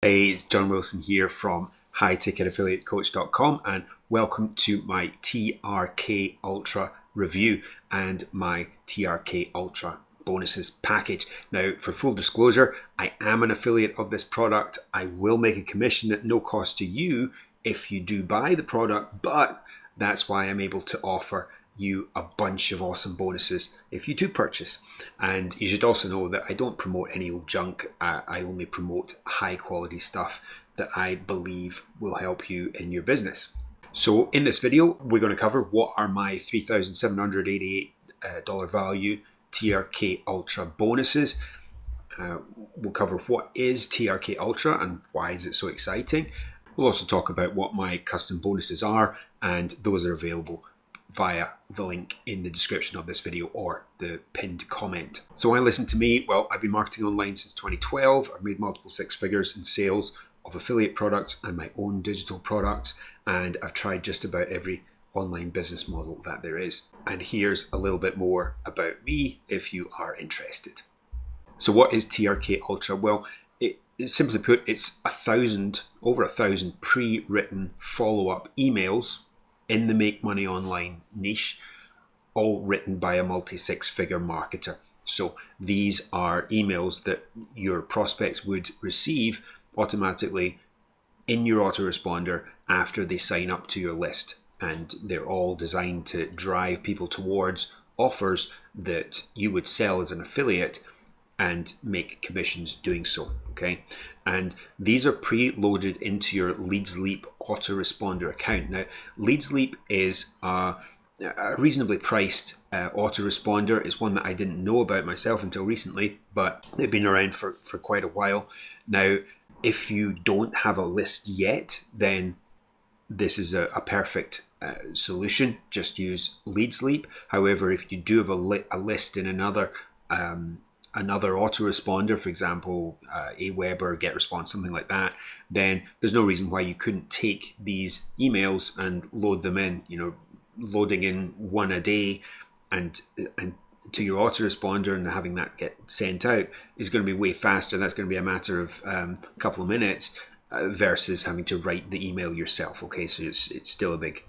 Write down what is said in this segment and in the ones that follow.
Hey, it's John Wilson here from highthicketaffiliatecoach.com and welcome to my TRK Ultra review and my TRK Ultra Bonuses Package. Now, for full disclosure, I am an affiliate of this product. I will make a commission at no cost to you if you do buy the product, but that's why I'm able to offer you a bunch of awesome bonuses if you do purchase. And you should also know that I don't promote any old junk. I only promote high quality stuff that I believe will help you in your business. So in this video, we're going to cover what are my $3,788 value TRK Ultra bonuses. We'll cover what is TRK Ultra and why is it so exciting. We'll also talk about what my custom bonuses are, and those are available via the link in the description of this video or the pinned comment. So why listen to me? Well, I've been marketing online since 2012. I've made multiple six figures in sales of affiliate products and my own digital products, and I've tried just about every online business model that there is. And here's a little bit more about me if you are interested. So what is TRK Ultra? Well, simply put, it's over 1,000 pre-written follow-up emails in the make money online niche, all written by a multi-six-figure marketer. So these are emails that your prospects would receive automatically in your autoresponder after they sign up to your list. And they're all designed to drive people towards offers that you would sell as an affiliate and make commissions doing so, okay? And these are preloaded into your Leads Leap autoresponder account. Now, Leads Leap is a reasonably priced autoresponder. It's one that I didn't know about myself until recently, but they've been around for quite a while. Now, if you don't have a list yet, then this is a perfect solution. Just use Leads Leap. However, if you do have a list in another autoresponder, for example, Aweber, GetResponse, something like that, then there's no reason why you couldn't take these emails and load them in. Loading in one a day and to your autoresponder and having that get sent out is going to be way faster. That's going to be a matter of a couple of minutes versus having to write the email yourself. Okay, so it's still a big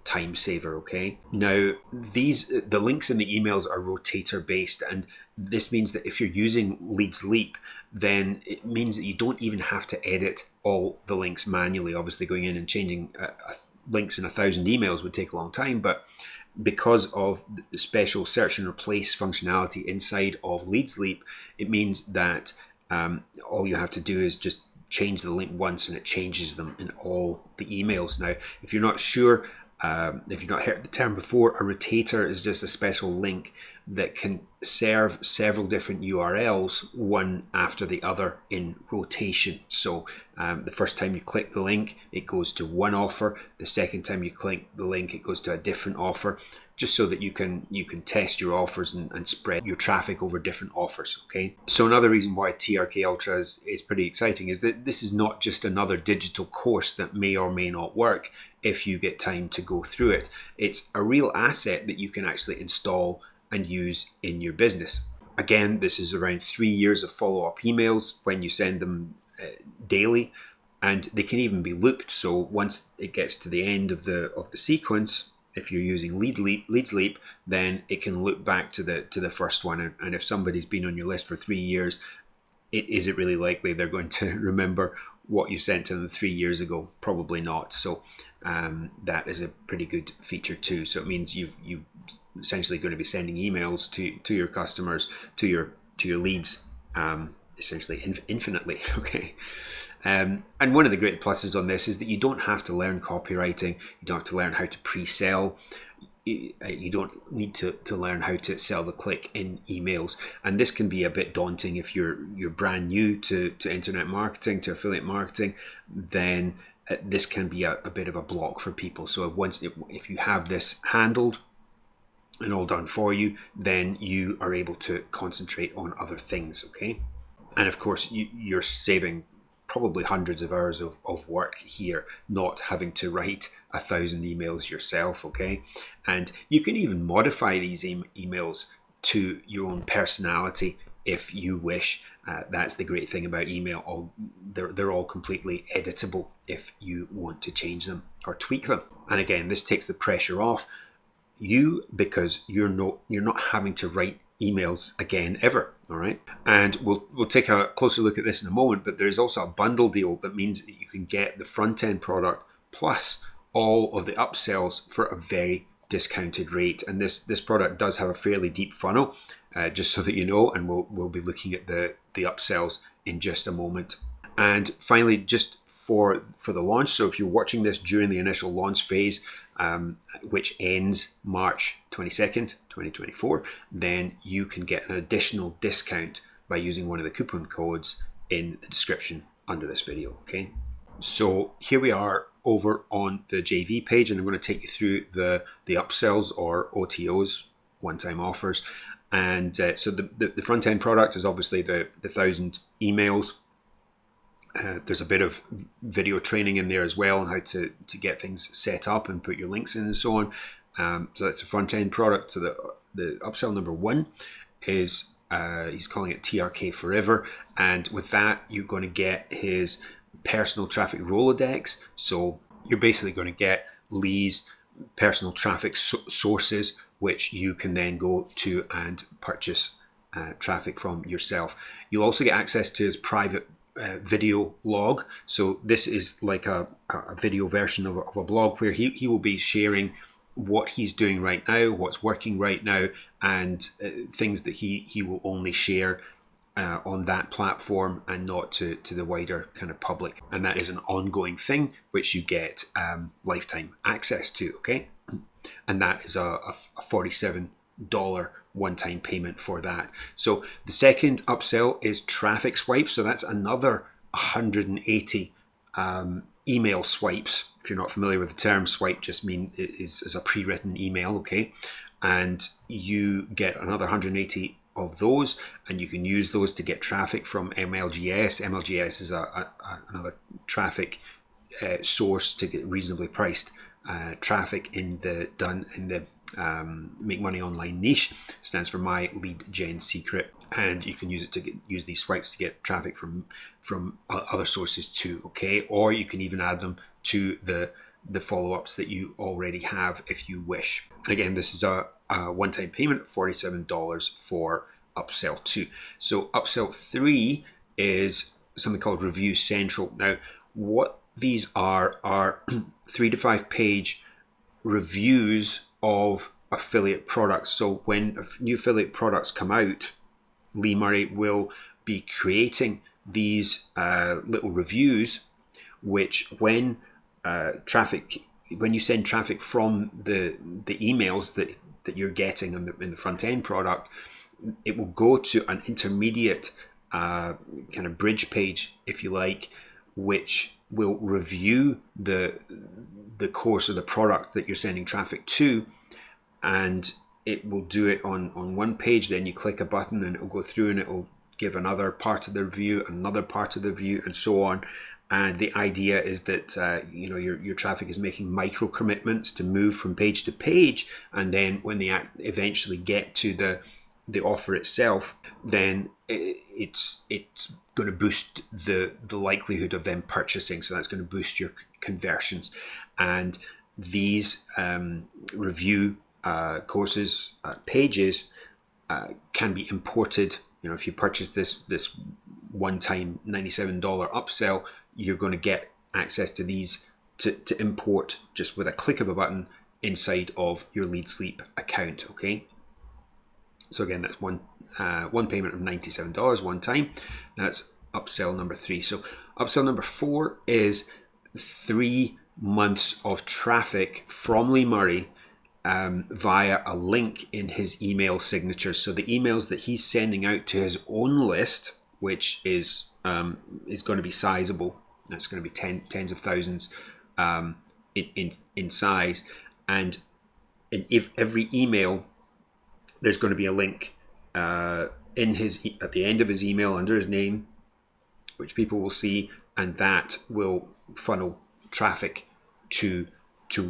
time saver. Okay, now the links in the emails are rotator based, and this means that if you're using Leads Leap, then it means that you don't even have to edit all the links manually. Obviously, going in and changing links in 1,000 emails would take a long time, but because of the special search and replace functionality inside of Leads Leap, it means that all you have to do is just change the link once and it changes them in all the emails. Now, if you're not sure, if you've not heard the term before, a rotator is just a special link that can serve several different URLs, one after the other in rotation. So the first time you click the link, it goes to one offer. The second time you click the link, it goes to a different offer, just so that you can test your offers and spread your traffic over different offers. Okay. So another reason why TRK Ultra is pretty exciting is that this is not just another digital course that may or may not work if you get time to go through it. It's a real asset that you can actually install and use in your business. Again, this is around 3 years of follow-up emails when you send them daily, and they can even be looped. So once it gets to the end of the sequence, if you're using Leads Leap, then it can loop back to the first one. And if somebody's been on your list for 3 years, is it really likely they're going to remember what you sent to them 3 years ago? Probably not. So that is a pretty good feature too. So it means you essentially going to be sending emails to your customers, to your leads, essentially infinitely. Okay. And one of the great pluses on this is that you don't have to learn copywriting. You don't have to learn how to pre-sell. You don't need to learn how to sell the click in emails. And this can be a bit daunting if you're brand new to internet marketing, to affiliate marketing. Then this can be a bit of a block for people. So if you have this handled and all done for you, then you are able to concentrate on other things. Okay. And of course, you're saving probably hundreds of hours of work here, not having to write 1,000 emails yourself. Okay. And you can even modify these emails to your own personality if you wish. That's the great thing about email. They're all completely editable if you want to change them or tweak them. And again, this takes the pressure off you because you're not having to write emails again ever. All right, and we'll take a closer look at this in a moment. But there's also a bundle deal that means that you can get the front end product plus all of the upsells for a very discounted rate. And this product does have a fairly deep funnel, just so that you know. And we'll be looking at the upsells in just a moment. And finally, just for the launch. So if you're watching this during the initial launch phase, which ends March 22nd, 2024, then you can get an additional discount by using one of the coupon codes in the description under this video. Okay, so here we are over on the JV page, and I'm going to take you through the upsells or OTOs, one-time offers. And so the front end product is obviously the 1,000 emails. There's a bit of video training in there as well on how to get things set up and put your links in and so on. So that's a front end product. So the upsell number 1 is he's calling it TRK Forever, and with that you're going to get his personal traffic Rolodex. So you're basically going to get Lee's personal traffic sources, which you can then go to and purchase traffic from yourself. You'll also get access to his private video log. So this is like a video version of a blog where he will be sharing what he's doing right now, what's working right now, and things that he will only share on that platform and not to the wider kind of public. And that is an ongoing thing which you get lifetime access to. Okay, and that is a $47 one-time payment for that. So the second upsell is traffic swipes. So that's another 180 email swipes. If you're not familiar with the term, swipe just means is a pre-written email. Okay, and you get another 180 of those, and you can use those to get traffic from MLGS. MLGS is another traffic source to get reasonably priced traffic in the make money online niche. Stands for my lead gen secret, and you can use it to use these swipes to get traffic from other sources too. Okay, or you can even add them to the follow-ups that you already have if you wish. And again, this is a one-time payment of $47 for upsell 2. So upsell 3 is something called Review Central. Now, what these are 3 to 5 page reviews of affiliate products. So when new affiliate products come out, Lee Murray will be creating these little reviews, which when you send traffic from the emails that you're getting in the front end product, it will go to an intermediate kind of bridge page, if you like, which will review the course of the product that you're sending traffic to, and it will do it on one page. Then you click a button and it will go through and it will give another part of the review, another part of the review, and so on. And the idea is that your traffic is making micro commitments to move from page to page, and then when they eventually get to the offer itself, then it's going to boost the likelihood of them purchasing. So that's going to boost your conversions. And these review courses pages can be imported. If you purchase this one-time $97 upsell, you're going to get access to these to import just with a click of a button inside of your Lead Sleep account. Okay, so again, that's one payment of $97 one time. That's upsell number 3. So upsell number 4 is 3 months of traffic from Lee Murray via a link in his email signature. So the emails that he's sending out to his own list, which is going to be sizable. That's going to be tens of thousands in size, and if every email, there's going to be a link at the end of his email under his name, which people will see, and that will funnel traffic to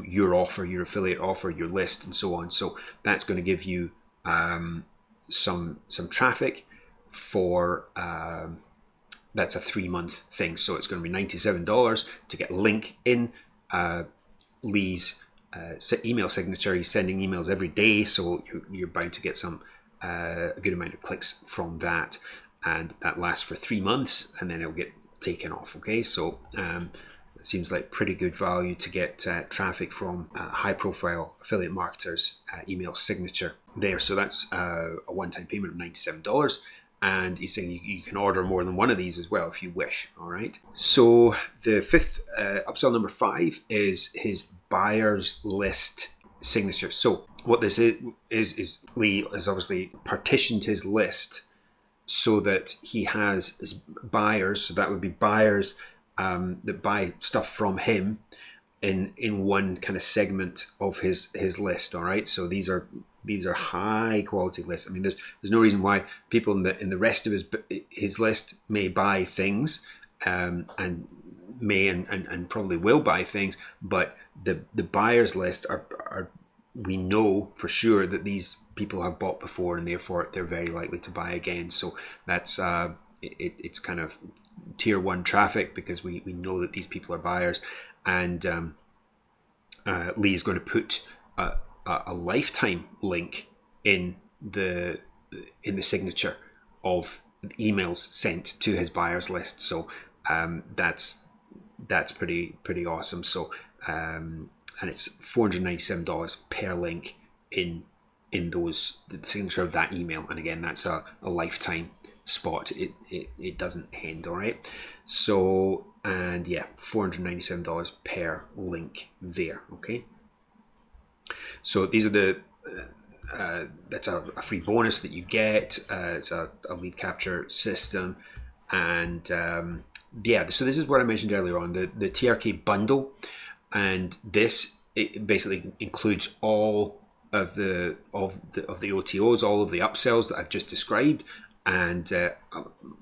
your offer, your affiliate offer, your list, and so on. So that's going to give you some traffic. for that's a 3-month thing. So it's going to be $97 to get a link in Lee's email signature. He's sending emails every day, so you're bound to get some a good amount of clicks from that, and that lasts for 3 months, and then it'll get taken off. Okay, so it seems like pretty good value to get traffic from high-profile affiliate marketers' email signature there. So that's a one-time payment of $97. And he's saying you can order more than one of these as well if you wish. All right. So the fifth upsell, number 5, is his buyers list signature. So what this is Lee has obviously partitioned his list so that he has his buyers. So that would be buyers that buy stuff from him in one kind of segment of his list. All right. So these are high quality lists. I mean, there's no reason why people in the rest of his list may buy things, and may and probably will buy things, but the buyers list are we know for sure that these people have bought before, and therefore they're very likely to buy again. So that's it's kind of tier 1 traffic, because we know that these people are buyers, and Lee is going to put a lifetime link in the signature of emails sent to his buyers list. So that's pretty awesome. So and it's $497 per link in the signature of that email. And again, that's a lifetime spot. It doesn't end. All right. So, and yeah, $497 per link there. Okay. So these are that's a free bonus that you get. It's a lead capture system, and yeah. So this is what I mentioned earlier on, the TRK bundle, and it basically includes all of the OTOs, all of the upsells that I've just described, and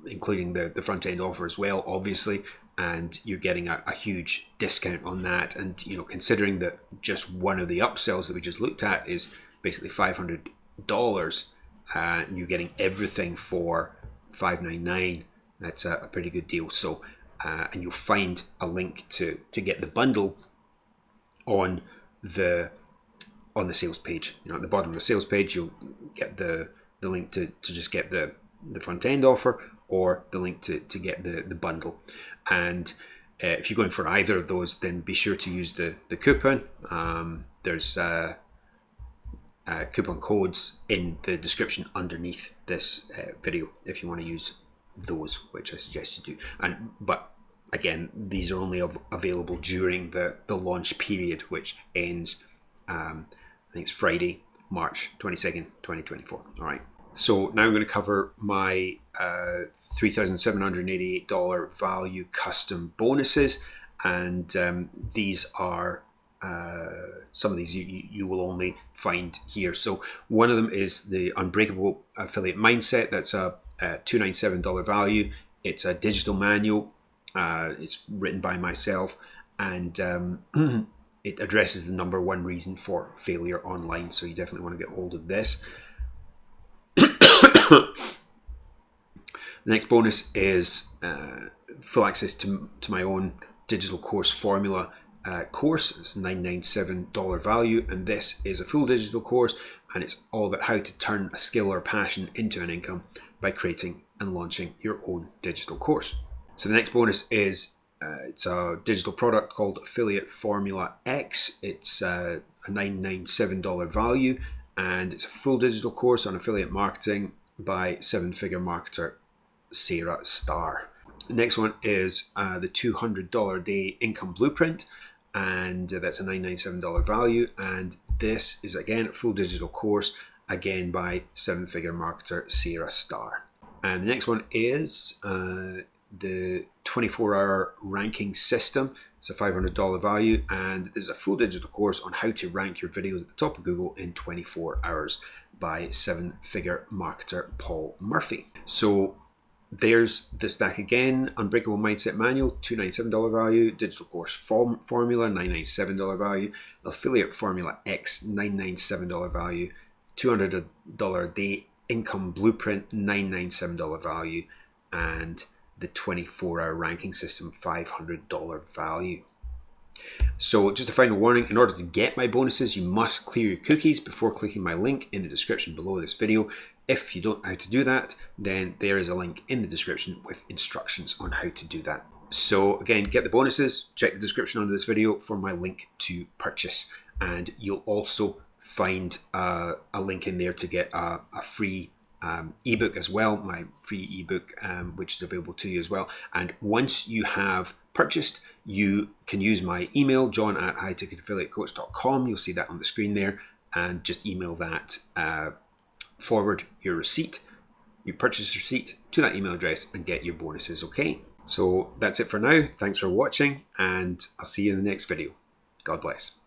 including the front end offer as well, obviously. And you're getting a huge discount on that. And considering that just one of the upsells that we just looked at is basically $500, and you're getting everything for $599, that's a pretty good deal. So and you'll find a link to get the bundle on the sales page. At the bottom of the sales page, you'll get the link to just get the front end offer, or the link to get the bundle. And if you're going for either of those, then be sure to use the coupon. There's coupon codes in the description underneath this video if you want to use those, which I suggest you do. But again, these are only available during the launch period, which ends I think it's Friday, March 22nd, 2024. All right. So now I'm going to cover my $3,788 value custom bonuses, and these are some of these you will only find here. So one of them is the Unbreakable Affiliate Mindset. That's a $297 value. It's a digital manual. It's written by myself, and it addresses the number 1 reason for failure online. So you definitely want to get hold of this. The next bonus is full access to my own digital course formula course. It's a $997 value, and this is a full digital course, and it's all about how to turn a skill or passion into an income by creating and launching your own digital course. So the next bonus is it's a digital product called Affiliate Formula X. It's a $997 value, and it's a full digital course on affiliate marketing by 7-figure marketer Sarah Starr. The next one is the $200 a day income blueprint, and that's a $997 value, and this is again a full digital course, again by 7-figure marketer Sarah Starr. And the next one is the 24-hour ranking system. It's a $500 value, and there's a full digital course on how to rank your videos at the top of Google in 24 hours by 7-figure marketer Paul Murphy. So there's the stack again. Unbreakable Mindset Manual, $297 value. Digital Course Formula, $997 value. Affiliate Formula X, $997 value. $200 a day income blueprint, $997 value, and the 24-hour ranking system, $500 value. So just a final warning, in order to get my bonuses, you must clear your cookies before clicking my link in the description below this video. If you don't know how to do that, then there is a link in the description with instructions on how to do that. So again, get the bonuses, check the description under this video for my link to purchase. And you'll also find a link in there to get a free ebook as well, my free ebook, which is available to you as well. And once you have purchased, you can use my email, john@highticketaffiliatecoach.com. You'll see that on the screen there, and just email that, forward your receipt, your purchase receipt to that email address, and get your bonuses. Okay, so that's it for now. Thanks for watching, and I'll see you in the next video. God bless.